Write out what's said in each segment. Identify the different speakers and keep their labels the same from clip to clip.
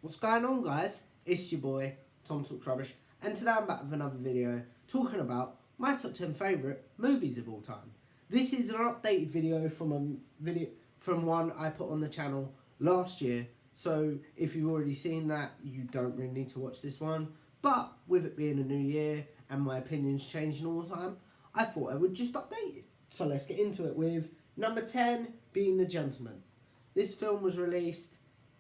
Speaker 1: What's going on, guys? It's your boy Tom Talks Rubbish, and today I'm back with another video talking about my top 10 favourite movies of all time. This is an updated video from one I put on the channel last year, so if you've already seen that, you don't really need to watch this one. But with it being a new year and my opinions changing all the time, I thought I would just update it. So let's get into it with number 10 being The Gentleman. This film was released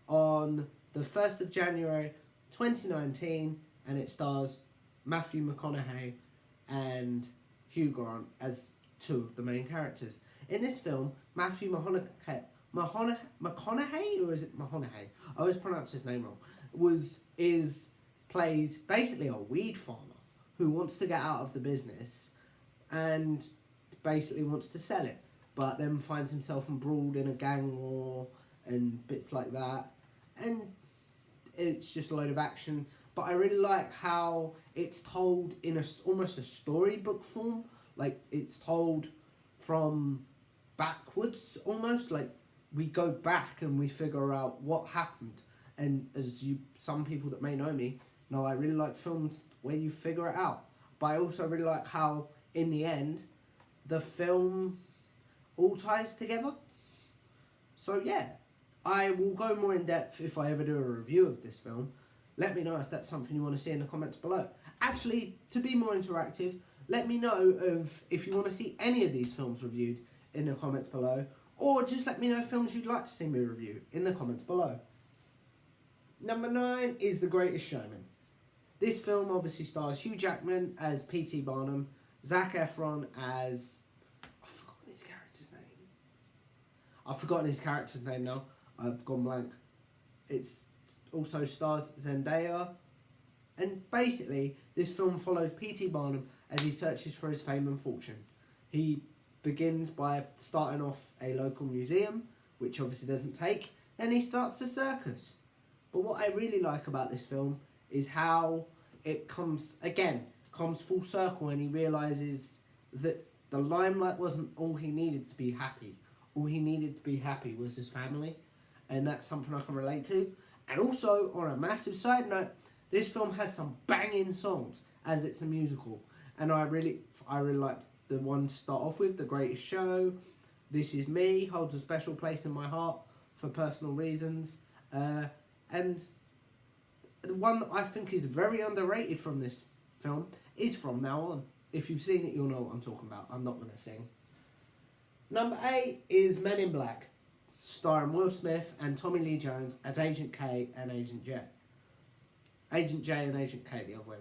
Speaker 1: on the 1st of January 2019, and it stars Matthew McConaughey and Hugh Grant as two of the main characters. In this film, Matthew McConaughey, or is it Mahoney? I always pronounce his name wrong. Plays basically a weed farmer who wants to get out of the business and basically wants to sell it, but then finds himself embroiled in a gang war and bits like that, and it's just a load of action. But I really like how it's told in almost a storybook form. Like, it's told from backwards almost. Like, we go back and we figure out what happened. And some people that may know me know I really like films where you figure it out. But I also really like how in the end the film all ties together. So yeah, I will go more in depth if I ever do a review of this film. Let me know if that's something you want to see in the comments below. Actually, to be more interactive, let me know if you want to see any of these films reviewed in the comments below, or just let me know films you'd like to see me review in the comments below. Number 9 is The Greatest Showman. This film obviously stars Hugh Jackman as P.T. Barnum, Zac Efron as... I've forgotten his character's name now. I've gone blank. It's also stars Zendaya. And basically, this film follows P.T. Barnum as he searches for his fame and fortune. He begins by starting off a local museum, which obviously doesn't take. Then he starts a circus. But what I really like about this film is how it comes full circle, and he realises that the limelight wasn't all he needed to be happy. All he needed to be happy was his family, and that's something I can relate to. And also, on a massive side note, this film has some banging songs, as it's a musical. And I really liked the one to start off with, The Greatest Show. This Is Me holds a special place in my heart for personal reasons. And the one that I think is very underrated from this film is From Now On. If you've seen it, you'll know what I'm talking about. I'm not going to sing. Number 8 is Men in Black, starring Will Smith and Tommy Lee Jones as Agent K and Agent J. Agent J and Agent K, the other way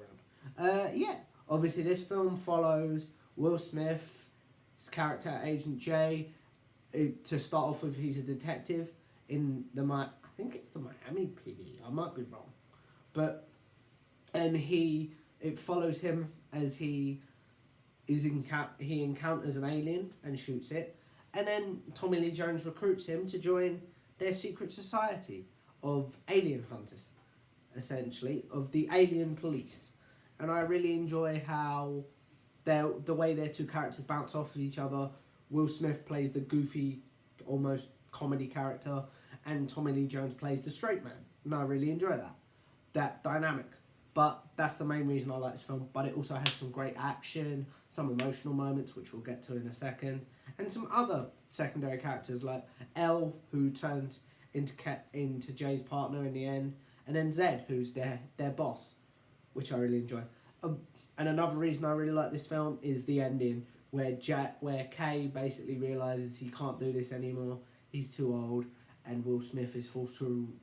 Speaker 1: around. Yeah, obviously this film follows Will Smith's character, Agent J. To start off with, he's a detective in I think it's the Miami PD, I might be wrong. It follows him as he encounters an alien and shoots it, and then Tommy Lee Jones recruits him to join their secret society of alien hunters, essentially, of the alien police. And I really enjoy how the way their two characters bounce off of each other. Will Smith plays the goofy, almost comedy character, and Tommy Lee Jones plays the straight man, and I really enjoy that dynamic. But that's the main reason I like this film. But it also has some great action, some emotional moments, which we'll get to in a second, and some other secondary characters like Elle, who turns into Jay's partner in the end, and then Zed, who's their boss, which I really enjoy. And another reason I really like this film is the ending, where Kay basically realises he can't do this anymore, he's too old, and Will Smith is forced to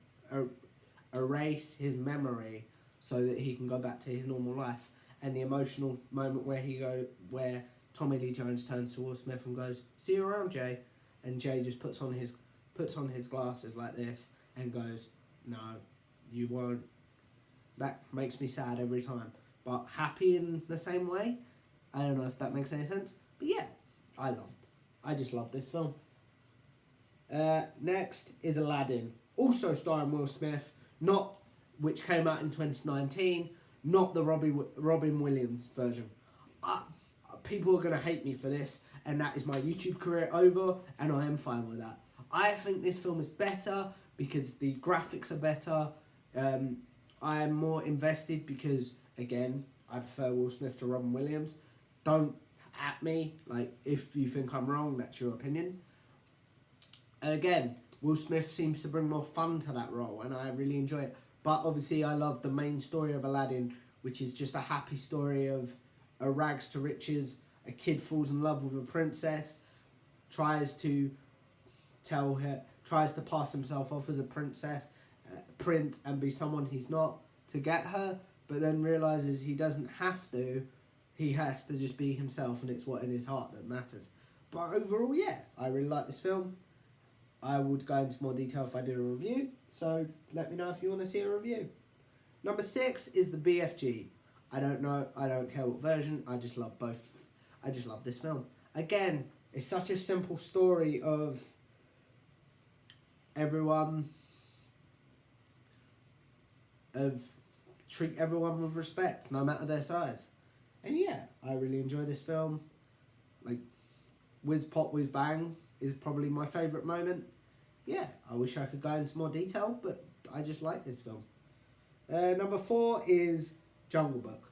Speaker 1: erase his memory so that he can go back to his normal life. And the emotional moment where Tommy Lee Jones turns to Will Smith and goes, "See you around, Jay," and Jay just puts on his glasses like this and goes, "No, you won't." That makes me sad every time, but happy in the same way. I don't know if that makes any sense, but yeah, I just love this film. Next is Aladdin, also starring Will Smith, which came out in 2019, not the Robin Williams version. People are going to hate me for this, and that is my YouTube career over, and I am fine with that. I think this film is better because the graphics are better, I'm more invested because, again, I prefer Will Smith to Robin Williams. Don't at me, like, if you think I'm wrong, that's your opinion. And again, Will Smith seems to bring more fun to that role, and I really enjoy it. But obviously, I love the main story of Aladdin, which is just a happy story of a rags to riches. A kid falls in love with a princess, tries to pass himself off as a prince, and be someone he's not to get her, but then realizes he doesn't have to. He has to just be himself, and it's what in his heart that matters. But overall, yeah, I really like this film. I would go into more detail if I did a review, so let me know if you want to see a review. Number 6 is the BFG. I don't care what version, I just love both. I just love this film. Again, it's such a simple story of treat everyone with respect, no matter their size. And yeah, I really enjoy this film. Like, Whiz Pop Whiz Bang is probably my favourite moment. Yeah, I wish I could go into more detail, but I just like this film. Number 4 is Jungle Book.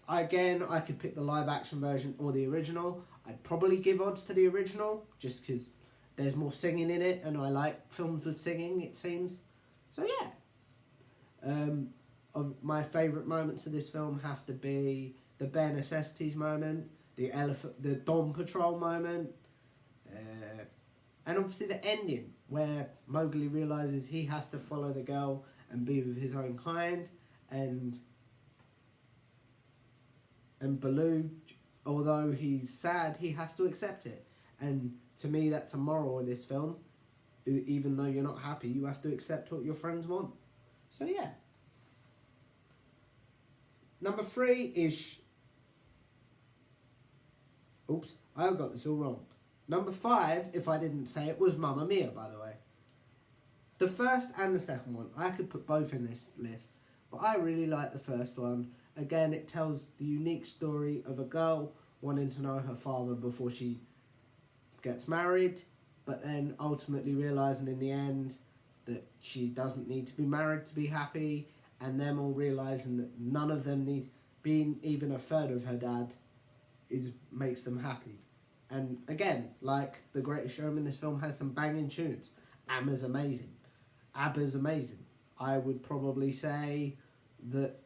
Speaker 1: Again, I could pick the live action version or the original. I'd probably give odds to the original, just because there's more singing in it, and I like films with singing, it seems. So yeah. Of my favourite moments of this film have to be the bare necessities moment, the Dawn Patrol moment, and obviously the ending, where Mowgli realises he has to follow the girl and be with his own kind, and Baloo, although he's sad, he has to accept it. And to me, that's a moral in this film. Even though you're not happy, you have to accept what your friends want. So yeah. Number 3 is... Oops, I got this all wrong. Number 5, if I didn't say it, was Mamma Mia, by the way. The first and the second one, I could put both in this list, but I really like the first one. Again, it tells the unique story of a girl wanting to know her father before she gets married, but then ultimately realising in the end that she doesn't need to be married to be happy, and them all realising that none of them need, being even a third of her dad makes them happy. And again, like The Greatest Showman, this film has some banging tunes. ABBA's amazing. I would probably say that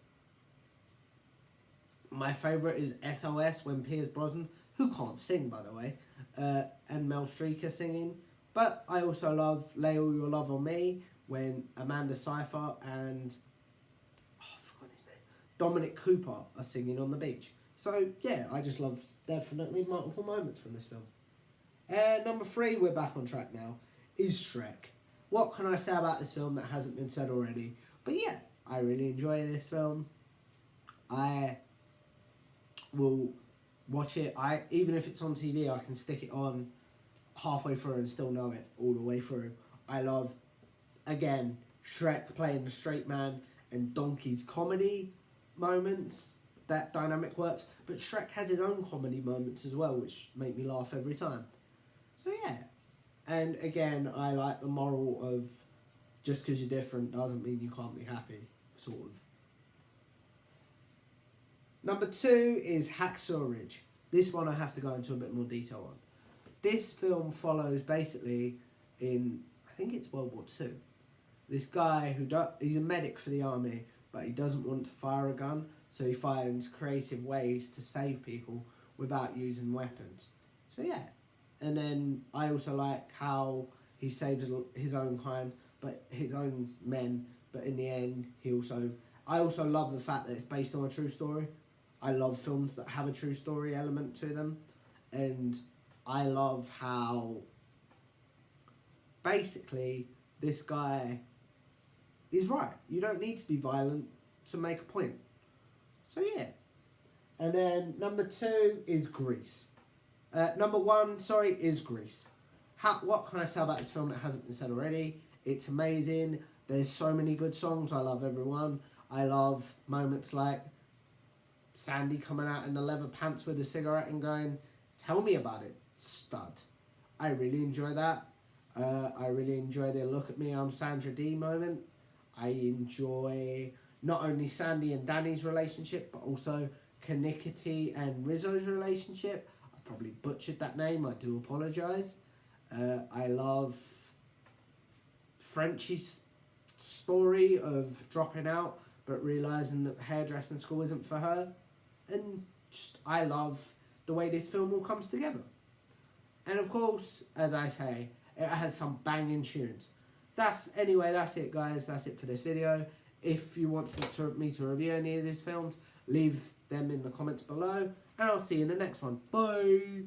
Speaker 1: my favourite is SOS, when Pierce Brosnan, who can't sing by the way, and Mel Street singing. But I also love Lay All Your Love on Me, when Amanda Seyfried and Dominic Cooper are singing on the beach. So yeah, I just love definitely multiple moments from this film. Number 3, we're back on track now, is Shrek. What can I say about this film that hasn't been said already? But yeah, I really enjoy this film. I will watch it. Even if it's on TV, I can stick it on halfway through and still know it all the way through. I love, again, Shrek playing the straight man and Donkey's comedy moments. That dynamic works, but Shrek has his own comedy moments as well, which make me laugh every time. So yeah, and again, I like the moral of just because you're different doesn't mean you can't be happy, sort of. Number 2 is Hacksaw Ridge. This one I have to go into a bit more detail on. This film follows basically in, I think it's World War II. This guy he's a medic for the army, but he doesn't want to fire a gun, so he finds creative ways to save people without using weapons. So yeah. And then I also like how he saves his own kind, but his own men, but in the end I also love the fact that it's based on a true story. I love films that have a true story element to them, and I love how basically this guy is right. You don't need to be violent to make a point. So yeah. And then number 2 is Grease. Number 1, is Grease. What can I say about this film that hasn't been said already? It's amazing. There's so many good songs. I love everyone. I love moments like Sandy coming out in the leather pants with a cigarette and going, "Tell me about it, stud." I really enjoy that. I really enjoy the "Look at me, I'm Sandra Dee" moment. I enjoy not only Sandy and Danny's relationship, but also Kanikiti and Rizzo's relationship. I probably butchered that name, I do apologise. I love Frenchie's story of dropping out but realising that hairdressing school isn't for her. And just, I love the way this film all comes together. And of course, as I say, it has some banging tunes. That's it guys, that's it for this video. If you want me to review any of these films, leave them in the comments below, and I'll see you in the next one. Bye!